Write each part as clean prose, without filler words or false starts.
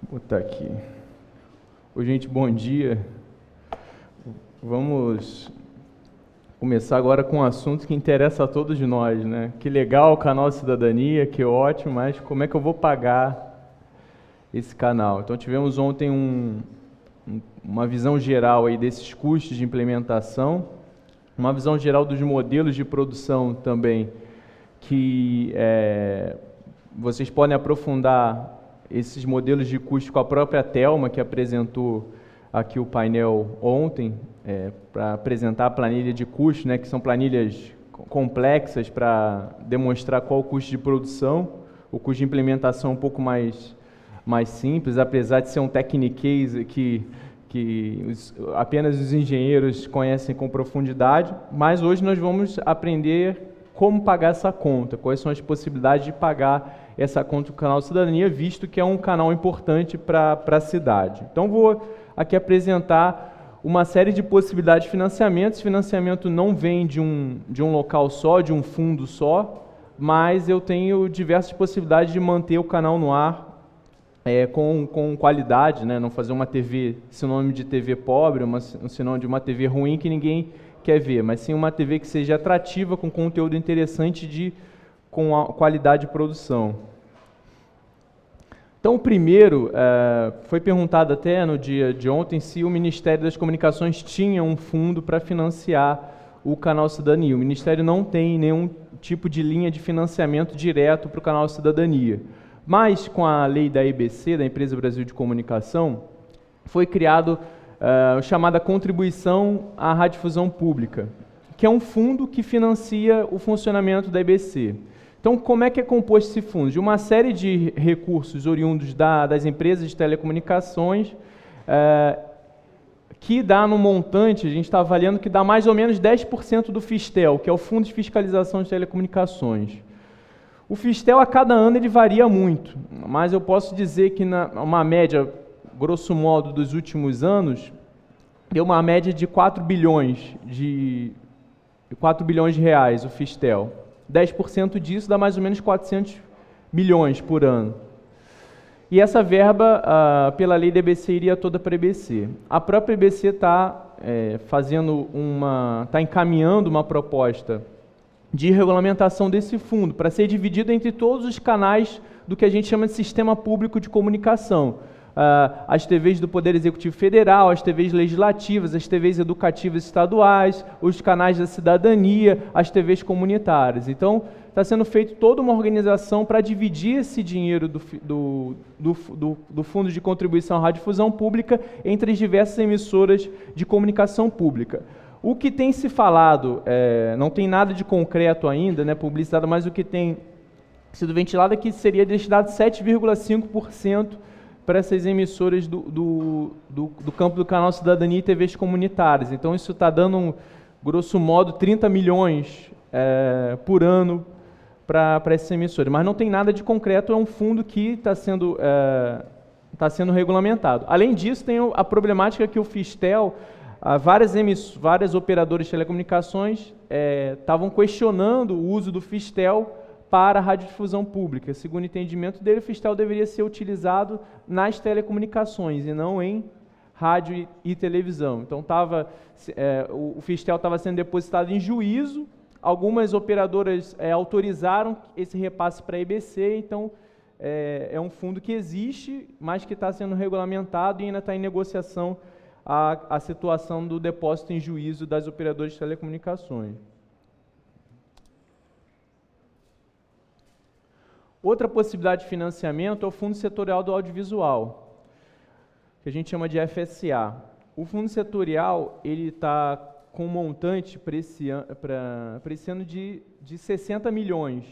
Vou botar aqui. Oi, gente, bom dia. Vamos começar agora com um assunto que interessa a todos nós, né? Que legal o canal Cidadania, que ótimo, mas como é que eu vou pagar esse canal? Então tivemos ontem uma visão geral aí desses custos de implementação, uma visão geral dos modelos de produção também, que vocês podem aprofundar esses modelos de custo com a própria Thelma, que apresentou aqui o painel ontem, para apresentar a planilha de custo, né, que são planilhas complexas para demonstrar qual o custo de produção. O custo de implementação é um pouco mais simples, apesar de ser um techniquez que apenas os engenheiros conhecem com profundidade, mas hoje nós vamos aprender como pagar essa conta, quais são as possibilidades de pagar essa conta do canal Cidadania, visto que é um canal importante para a cidade. Então vou aqui apresentar uma série de possibilidades de financiamento. Esse financiamento não vem de um local só, de um fundo só, mas eu tenho diversas possibilidades de manter o canal no ar com qualidade, né? Não fazer uma TV sinônimo de TV pobre, sinônimo de uma TV ruim que ninguém quer ver, mas sim uma TV que seja atrativa, com conteúdo interessante, com a qualidade de produção. Então, o primeiro, foi perguntado até no dia de ontem se o Ministério das Comunicações tinha um fundo para financiar o canal Cidadania. O Ministério não tem nenhum tipo de linha de financiamento direto para o canal Cidadania. Mas, com a lei da EBC, da Empresa Brasil de Comunicação, foi criado a chamada Contribuição à Radiodifusão Pública, que é um fundo que financia o funcionamento da EBC. Então, como é que é composto esse fundo? De uma série de recursos oriundos das empresas de telecomunicações, que dá no montante, a gente está avaliando que dá mais ou menos 10% do Fistel, que é o Fundo de Fiscalização de Telecomunicações. O Fistel, a cada ano, ele varia muito, mas eu posso dizer que uma média, grosso modo, dos últimos anos, deu uma média de 4 bilhões de reais o Fistel. 10% disso dá mais ou menos 400 milhões por ano. E essa verba, pela lei da EBC, iria toda para a EBC. A própria EBC está encaminhando uma proposta de regulamentação desse fundo, para ser dividido entre todos os canais do que a gente chama de sistema público de comunicação. As TVs do Poder Executivo Federal, as TVs legislativas, as TVs educativas estaduais, os canais da cidadania, as TVs comunitárias. Então, está sendo feita toda uma organização para dividir esse dinheiro do Fundo de Contribuição à Radiodifusão Pública entre as diversas emissoras de comunicação pública. O que tem se falado, não tem nada de concreto ainda, né, publicitado, mas o que tem sido ventilado é que seria destinado 7,5% para essas emissoras do campo do canal Cidadania e TVs comunitárias. Então, isso está dando, grosso modo, 30 milhões por ano para essas emissoras. Mas não tem nada de concreto, é um fundo que está sendo regulamentado. Além disso, tem a problemática que o Fistel, várias operadoras de telecomunicações estavam questionando o uso do Fistel para a radiodifusão pública. Segundo o entendimento dele, o Fistel deveria ser utilizado nas telecomunicações e não em rádio e televisão. Então, o Fistel estava sendo depositado em juízo, algumas operadoras autorizaram esse repasse para a EBC, então é um fundo que existe, mas que está sendo regulamentado e ainda está em negociação a situação do depósito em juízo das operadoras de telecomunicações. Outra possibilidade de financiamento é o Fundo Setorial do Audiovisual, que a gente chama de FSA. O Fundo Setorial está com um montante para esse ano de 60 milhões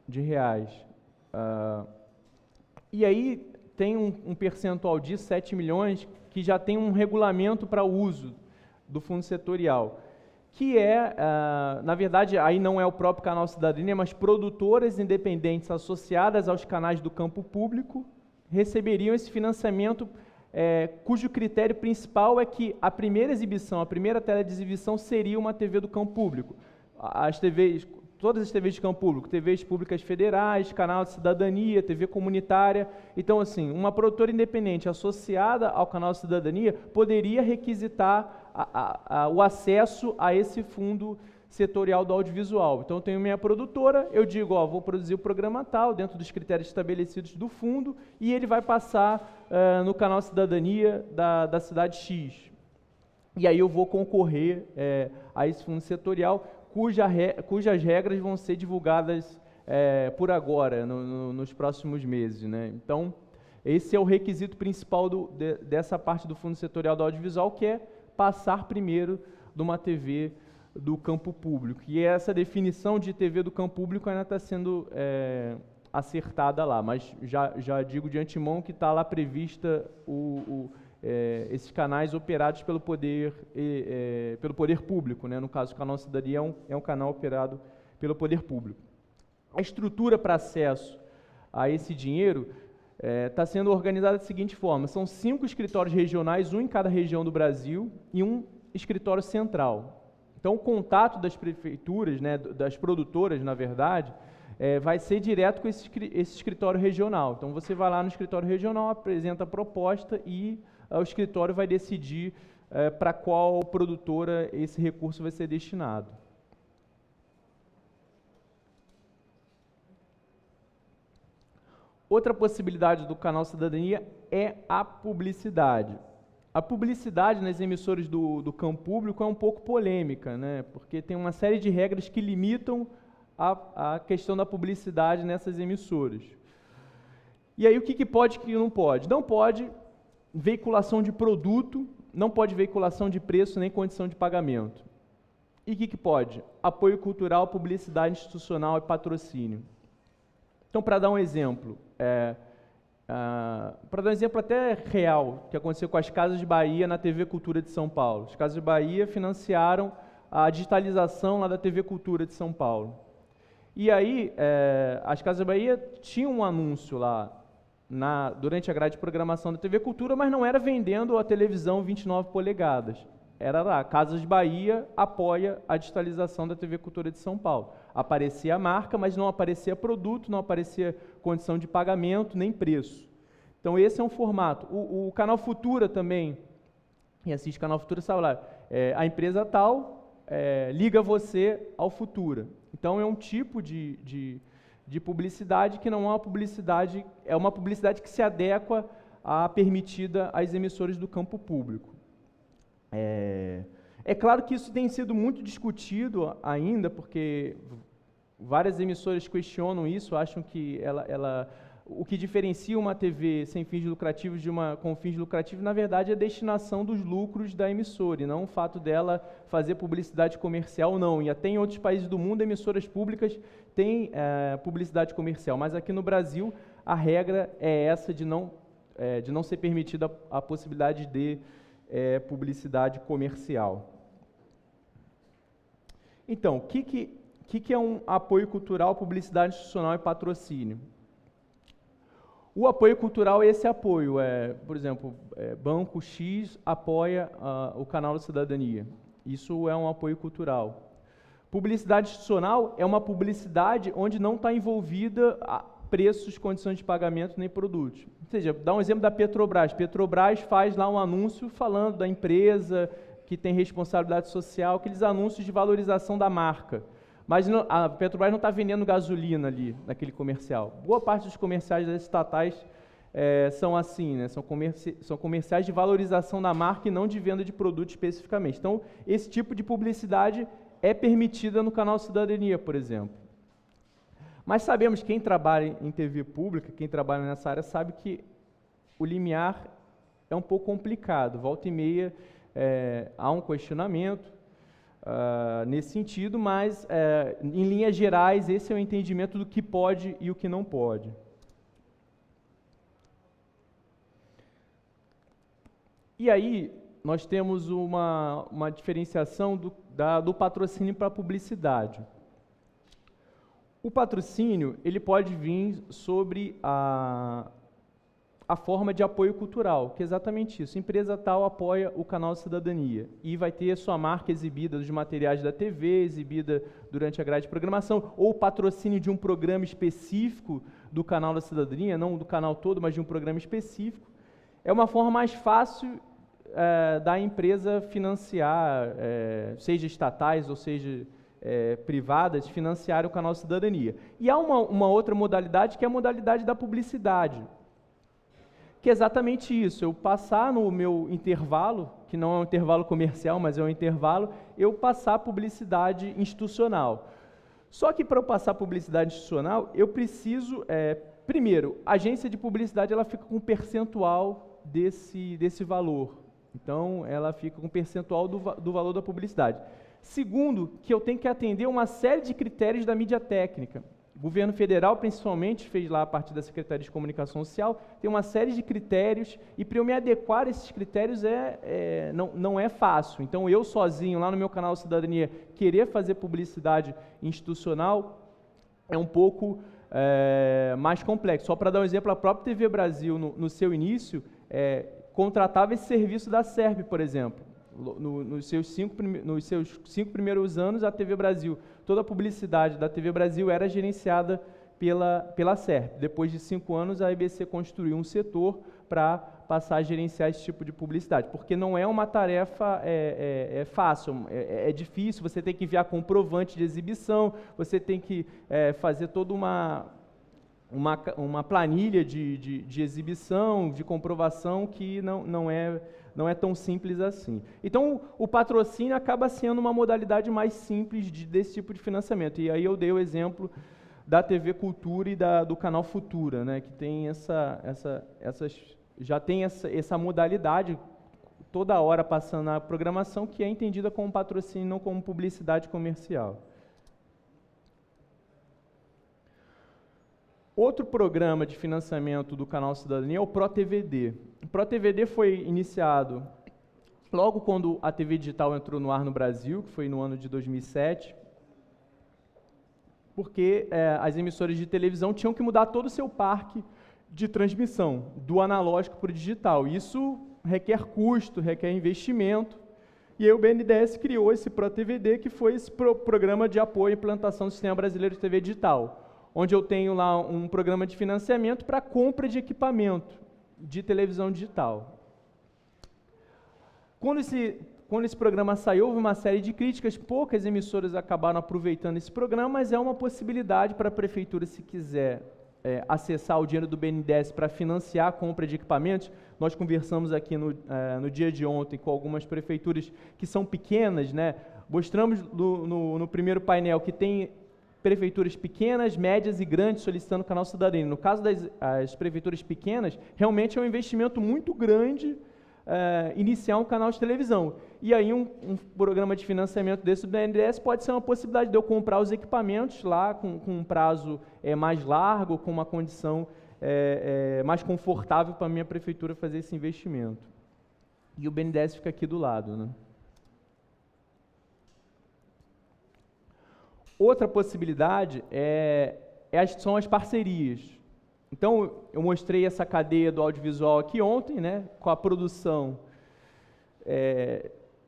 de reais. E aí tem um percentual de 7 milhões que já tem um regulamento para uso do Fundo Setorial, que na verdade, aí não é o próprio canal Cidadania, mas produtoras independentes associadas aos canais do campo público receberiam esse financiamento, cujo critério principal é que a primeira exibição, a primeira tela de exibição seria uma TV do campo público. As TVs, todas as TVs de campo público, TVs públicas federais, canal de cidadania, TV comunitária. Então, assim, uma produtora independente associada ao canal de cidadania poderia requisitar o acesso a esse fundo setorial do audiovisual. Então, eu tenho minha produtora, eu digo, ó, vou produzir o programa tal, dentro dos critérios estabelecidos do fundo, e ele vai passar no canal Cidadania da cidade X. E aí eu vou concorrer a esse fundo setorial, cujas regras vão ser divulgadas por agora, nos próximos meses, né? Então, esse é o requisito principal dessa parte do fundo setorial do audiovisual, que é passar primeiro de uma TV do campo público. E essa definição de TV do campo público ainda está sendo acertada lá, mas já digo de antemão que está lá prevista esses canais operados pelo poder público, né? No caso, o canal Cidadania é um canal operado pelo poder público. A estrutura para acesso a esse dinheiro está sendo organizada da seguinte forma: são 5 escritórios regionais, um em cada região do Brasil, e um escritório central. Então, o contato das prefeituras, né, das produtoras, na verdade, vai ser direto com esse escritório regional. Então, você vai lá no escritório regional, apresenta a proposta e o escritório vai decidir para qual produtora esse recurso vai ser destinado. Outra possibilidade do canal Cidadania é a publicidade. A publicidade nas emissoras do campo público é um pouco polêmica, né? Porque tem uma série de regras que limitam a questão da publicidade nessas emissoras. E aí o que pode e o que não pode? Não pode veiculação de produto, não pode veiculação de preço nem condição de pagamento. E o que pode? Apoio cultural, publicidade institucional e patrocínio. Então, para dar um exemplo, para dar um exemplo até real, que aconteceu com as Casas de Bahia na TV Cultura de São Paulo. As Casas de Bahia financiaram a digitalização lá da TV Cultura de São Paulo. E aí, as Casas de Bahia tinham um anúncio lá, durante a grade de programação da TV Cultura, mas não era vendendo a televisão 29 polegadas. Era lá, Casas de Bahia apoia a digitalização da TV Cultura de São Paulo. Aparecia a marca, mas não aparecia produto, não aparecia condição de pagamento, nem preço. Então, esse é um formato. O Canal Futura também, e assiste Canal Futura, sabe lá, a empresa tal liga você ao Futura. Então, é um tipo de publicidade que não é uma publicidade, é uma publicidade que se adequa à permitida às emissoras do campo público. É claro que isso tem sido muito discutido ainda, porque várias emissoras questionam isso, acham que o que diferencia uma TV sem fins lucrativos de uma com fins lucrativos, na verdade, é a destinação dos lucros da emissora, e não o fato dela fazer publicidade comercial, não. E até em outros países do mundo, emissoras públicas têm publicidade comercial, mas aqui no Brasil, a regra é essa de não ser permitida a possibilidade de publicidade comercial. Então, o que é um apoio cultural, publicidade institucional e patrocínio? O apoio cultural é esse apoio, por exemplo, Banco X apoia o canal Cidadania. Isso é um apoio cultural. Publicidade institucional é uma publicidade onde não está envolvida preços, condições de pagamento nem produtos. Ou seja, dá um exemplo da Petrobras. Petrobras faz lá um anúncio falando da empresa que tem responsabilidade social, aqueles anúncios de valorização da marca. Mas a Petrobras não está vendendo gasolina ali, naquele comercial. Boa parte dos comerciais das estatais são assim, né? São comerciais de valorização da marca e não de venda de produto especificamente. Então, esse tipo de publicidade é permitida no canal Cidadania, por exemplo. Mas sabemos, quem trabalha em TV pública, quem trabalha nessa área, sabe que o limiar é um pouco complicado. Volta e meia há um questionamento nesse sentido, mas em linhas gerais esse é o entendimento do que pode e o que não pode. E aí nós temos uma diferenciação do patrocínio para a publicidade. O patrocínio ele pode vir sobre a a forma de apoio cultural, que é exatamente isso. Empresa tal apoia o canal Cidadania e vai ter sua marca exibida dos materiais da TV, exibida durante a grade de programação, ou patrocínio de um programa específico do canal da Cidadania, não do canal todo, mas de um programa específico. É uma forma mais fácil da empresa financiar, seja estatais ou seja privadas, financiar o canal Cidadania. E há uma outra modalidade, que é a modalidade da publicidade, que é exatamente isso, eu passar no meu intervalo, que não é um intervalo comercial, mas é um intervalo, eu passar publicidade institucional. Só que para eu passar publicidade institucional, eu preciso, primeiro, a agência de publicidade ela fica com um percentual desse valor. Então, ela fica com um percentual do valor da publicidade. Segundo, que eu tenho que atender uma série de critérios da mídia técnica. O governo federal, principalmente, fez lá a partir da Secretaria de Comunicação Social, tem uma série de critérios, e para eu me adequar a esses critérios não é fácil. Então, eu sozinho, lá no meu canal Cidadania, querer fazer publicidade institucional é um pouco mais complexo. Só para dar um exemplo, a própria TV Brasil, no seu início, contratava esse serviço da SERP, por exemplo. Nos seus cinco primeiros anos, a TV Brasil, toda a publicidade da TV Brasil era gerenciada pela SERP. Depois de 5 anos, a EBC construiu um setor para passar a gerenciar esse tipo de publicidade, porque não é uma tarefa fácil, é difícil, você tem que enviar comprovante de exibição, você tem que fazer toda uma planilha de exibição, de comprovação, que não é tão simples assim. Então, o patrocínio acaba sendo uma modalidade mais simples desse tipo de financiamento. E aí eu dei o exemplo da TV Cultura e do canal Futura, né, que tem já tem essa modalidade toda hora passando na programação, que é entendida como patrocínio, não como publicidade comercial. Outro programa de financiamento do canal Cidadania é o ProTVD. O ProTVD foi iniciado logo quando a TV digital entrou no ar no Brasil, que foi no ano de 2007, porque as emissoras de televisão tinham que mudar todo o seu parque de transmissão, do analógico para o digital. Isso requer custo, requer investimento, e aí o BNDES criou esse ProTVD, que foi esse programa de apoio à implantação do Sistema Brasileiro de TV Digital, onde eu tenho lá um programa de financiamento para compra de equipamento de televisão digital. Quando esse programa saiu, houve uma série de críticas, poucas emissoras acabaram aproveitando esse programa, mas é uma possibilidade para a prefeitura, se quiser acessar o dinheiro do BNDES para financiar a compra de equipamentos. Nós conversamos aqui no dia de ontem com algumas prefeituras que são pequenas, né? Mostramos no primeiro painel que tem prefeituras pequenas, médias e grandes solicitando o canal Cidadania. No caso das prefeituras pequenas, realmente é um investimento muito grande iniciar um canal de televisão. E aí um programa de financiamento desse do BNDES pode ser uma possibilidade de eu comprar os equipamentos lá com um prazo mais largo, com uma condição mais confortável para a minha prefeitura fazer esse investimento. E o BNDES fica aqui do lado, né? Outra possibilidade são as parcerias. Então, eu mostrei essa cadeia do audiovisual aqui ontem, né, com a produção,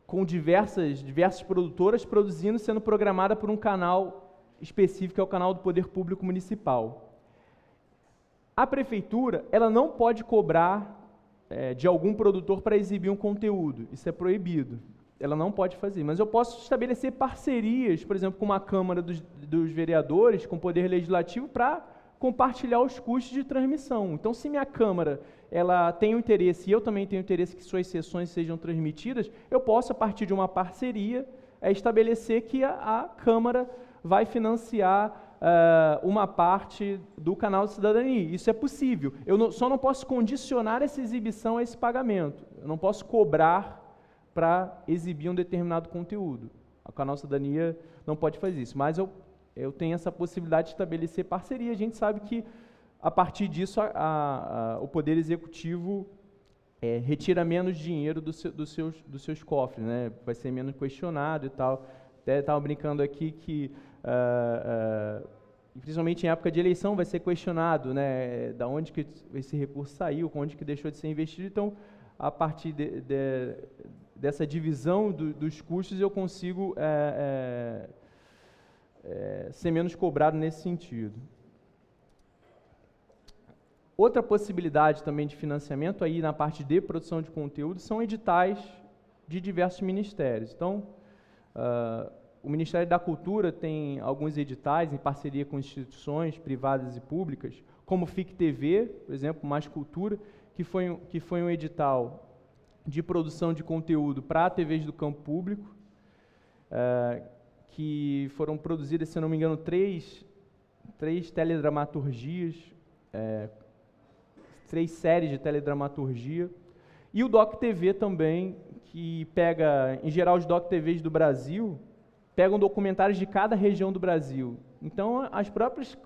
com diversas produtoras produzindo, sendo programada por um canal específico, que é o canal do Poder Público Municipal. A prefeitura, ela não pode cobrar de algum produtor para exibir um conteúdo, isso é proibido. Ela não pode fazer, mas eu posso estabelecer parcerias, por exemplo, com uma Câmara dos Vereadores, com o Poder Legislativo, para compartilhar os custos de transmissão. Então, se minha Câmara ela tem o interesse, e eu também tenho interesse que suas sessões sejam transmitidas, eu posso, a partir de uma parceria, estabelecer que a Câmara vai financiar uma parte do canal de Cidadania. Isso é possível. Eu só não posso condicionar essa exibição a esse pagamento. Eu não posso cobrar para exibir um determinado conteúdo. O canal Cidadania não pode fazer isso, mas eu tenho essa possibilidade de estabelecer parceria. A gente sabe que, a partir disso, o Poder Executivo retira menos dinheiro dos seus cofres, né? Vai ser menos questionado e tal. Até estava brincando aqui que principalmente em época de eleição, vai ser questionado, né, da onde que esse recurso saiu, onde que deixou de ser investido. Então, a partir dessa divisão dos custos, eu consigo ser menos cobrado nesse sentido. Outra possibilidade também de financiamento aí na parte de produção de conteúdo são editais de diversos ministérios. Então, o Ministério da Cultura tem alguns editais em parceria com instituições privadas e públicas, como o FIC-TV, por exemplo, Mais Cultura, que foi um edital de produção de conteúdo para TVs do campo público, que foram produzidas, se não me engano, três teledramaturgias, 3 séries de teledramaturgia, e o DocTV também, que pega, em geral, os DocTVs do Brasil, pegam documentários de cada região do Brasil. Então,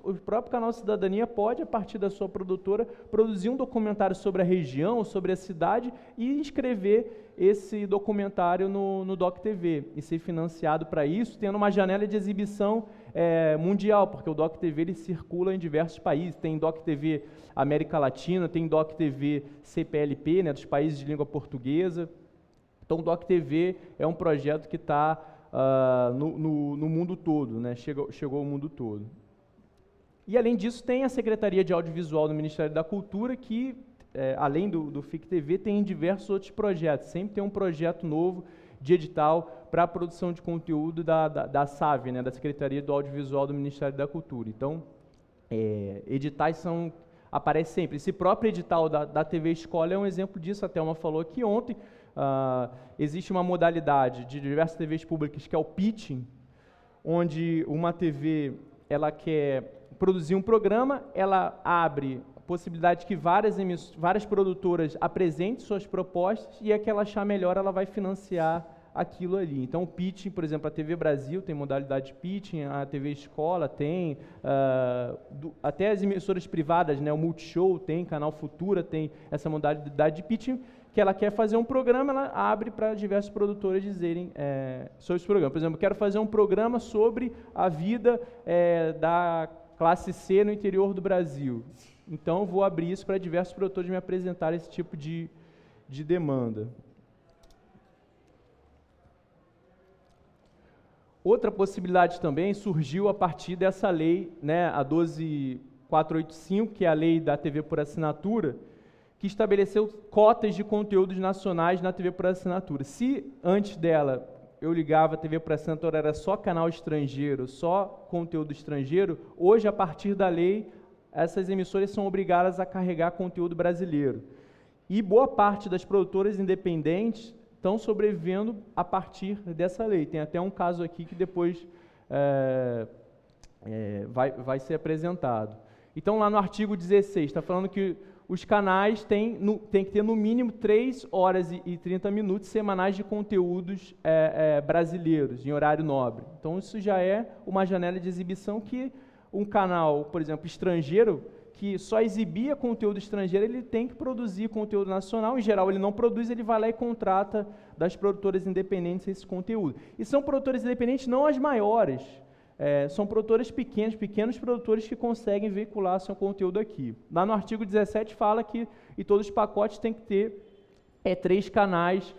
o próprio canal Cidadania pode, a partir da sua produtora, produzir um documentário sobre a região, sobre a cidade, e inscrever esse documentário no DocTV, e ser financiado para isso, tendo uma janela de exibição mundial, porque o DocTV ele circula em diversos países. Tem DocTV América Latina, tem DocTV CPLP, né, dos países de língua portuguesa. Então, o DocTV é um projeto que está no mundo todo, né? Chegou ao mundo todo. E, além disso, tem a Secretaria de Audiovisual do Ministério da Cultura, que, além do FIC-TV, tem diversos outros projetos. Sempre tem um projeto novo de edital para a produção de conteúdo da SAV, né? Da Secretaria do Audiovisual do Ministério da Cultura. Então, editais aparecem sempre. Esse próprio edital da TV Escola é um exemplo disso. A Thelma falou aqui ontem. Existe uma modalidade de diversas TVs públicas que é o pitching, onde uma TV ela quer produzir um programa, ela abre a possibilidade que várias produtoras apresentem suas propostas e a que ela achar melhor ela vai financiar aquilo ali. Então, o pitching, por exemplo, a TV Brasil tem modalidade de pitching, a TV Escola tem, até as emissoras privadas, né, o Multishow tem, Canal Futura tem essa modalidade de pitching, que ela quer fazer um programa, ela abre para diversos produtores dizerem sobre esse programa. Por exemplo, eu quero fazer um programa sobre a vida da classe C no interior do Brasil. Então, vou abrir isso para diversos produtores me apresentarem esse tipo de demanda. Outra possibilidade também surgiu a partir dessa lei, né, a 12.485, que é a lei da TV por assinatura, que estabeleceu cotas de conteúdos nacionais na TV por assinatura. Se antes dela eu ligava a TV por assinatura, era só canal estrangeiro, só conteúdo estrangeiro, hoje, a partir da lei, essas emissoras são obrigadas a carregar conteúdo brasileiro. E boa parte das produtoras independentes estão sobrevivendo a partir dessa lei. Tem até um caso aqui que depois vai ser apresentado. Então, lá no artigo 16, está falando que os canais têm que ter no mínimo 3 horas e 30 minutos semanais de conteúdos brasileiros, em horário nobre. Então, isso já é uma janela de exibição que um canal, por exemplo, estrangeiro, que só exibia conteúdo estrangeiro, ele tem que produzir conteúdo nacional. Em geral, ele não produz, ele vai lá e contrata das produtoras independentes esse conteúdo. E são produtoras independentes não as maiores, são produtoras pequenos produtores que conseguem veicular seu conteúdo aqui. Lá no artigo 17 fala que em todos os pacotes tem que ter 3 canais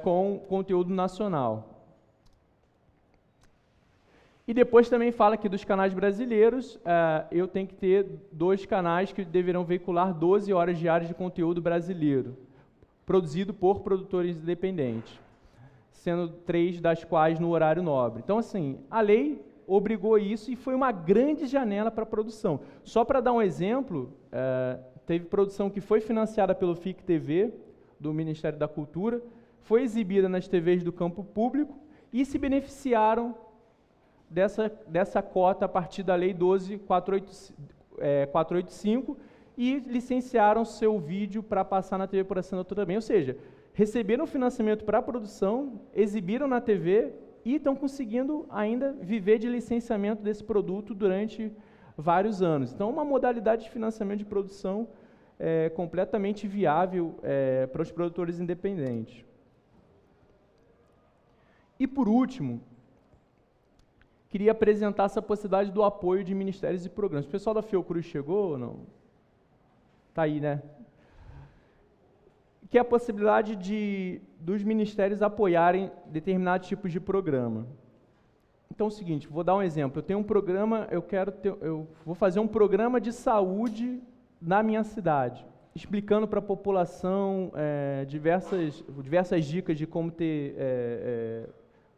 com conteúdo nacional. E depois também fala que dos canais brasileiros, eu tenho que ter 2 canais que deverão veicular 12 horas diárias de conteúdo brasileiro, produzido por produtores independentes, sendo 3 das quais no horário nobre. Então, assim, a lei obrigou isso e foi uma grande janela para a produção. Só para dar um exemplo, teve produção que foi financiada pelo FIC-TV, do Ministério da Cultura, foi exibida nas TVs do campo público e se beneficiaram dessa cota a partir da Lei 12.485 e licenciaram seu vídeo para passar na TV por assinatura também. Ou seja, receberam financiamento para a produção, exibiram na TV e estão conseguindo ainda viver de licenciamento desse produto durante vários anos. Então, uma modalidade de financiamento de produção completamente viável para os produtores independentes. E, por último, queria apresentar essa possibilidade do apoio de ministérios e programas. O pessoal da Fiocruz chegou ou não? Está aí, né? Que é a possibilidade dos ministérios apoiarem determinados tipos de programa. Então é o seguinte, vou dar um exemplo. Eu tenho um programa, eu vou fazer um programa de saúde na minha cidade, explicando para a população diversas dicas de como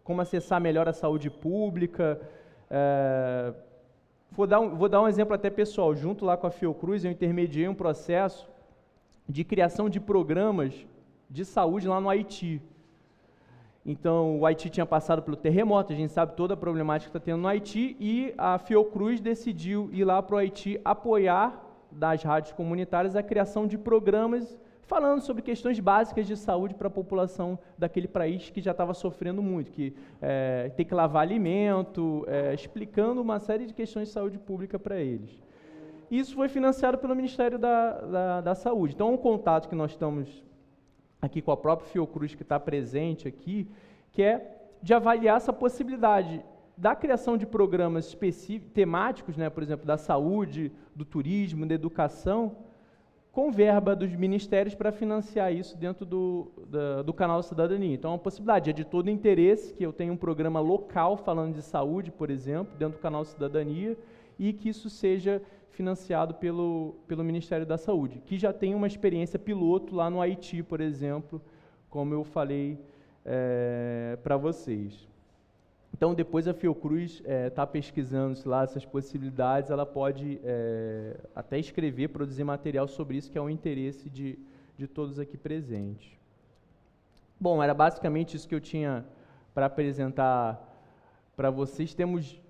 como acessar melhor a saúde pública. Vou dar um exemplo até pessoal. Junto lá com a Fiocruz, eu intermediei um processo de criação de programas de saúde lá no Haiti. Então, o Haiti tinha passado pelo terremoto, a gente sabe toda a problemática que está tendo no Haiti, e a Fiocruz decidiu ir lá para o Haiti apoiar das rádios comunitárias a criação de programas falando sobre questões básicas de saúde para a população daquele país que já estava sofrendo muito, que tem que lavar alimento, explicando uma série de questões de saúde pública para eles. Isso foi financiado pelo Ministério da Saúde. Então, um contato que nós estamos aqui com a própria Fiocruz, que está presente aqui, que é de avaliar essa possibilidade da criação de programas específicos, temáticos, né, por exemplo, da saúde, do turismo, da educação, com verba dos ministérios para financiar isso dentro do canal Cidadania. Então, é uma possibilidade, é de todo interesse que eu tenha um programa local falando de saúde, por exemplo, dentro do canal Cidadania, e que isso seja financiado pelo Ministério da Saúde, que já tem uma experiência piloto lá no Haiti, por exemplo, como eu falei para vocês. Então, depois a Fiocruz está pesquisando lá essas possibilidades, ela pode até escrever, produzir material sobre isso, que é o interesse de todos aqui presentes. Bom, era basicamente isso que eu tinha para apresentar para vocês. Temos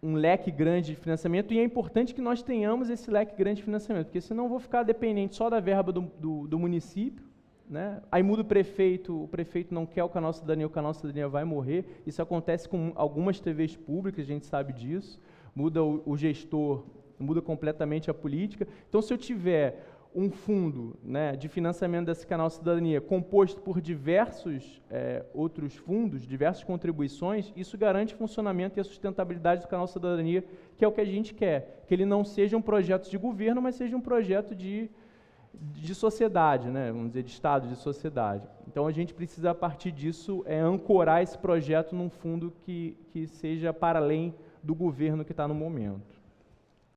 um leque grande de financiamento, e é importante que nós tenhamos esse leque grande de financiamento, porque senão eu vou ficar dependente só da verba do município, né? Aí muda o prefeito não quer o canal Cidadania vai morrer. Isso acontece com algumas TVs públicas, a gente sabe disso. Muda o gestor, muda completamente a política. Então, se eu tiver um fundo, né, de financiamento desse canal Cidadania composto por diversos outros fundos, diversas contribuições, isso garante o funcionamento e a sustentabilidade do canal Cidadania, que é o que a gente quer, que ele não seja um projeto de governo, mas seja um projeto de sociedade, né, vamos dizer, de Estado, de sociedade. Então, a gente precisa, a partir disso, ancorar esse projeto num fundo que seja para além do governo que está no momento.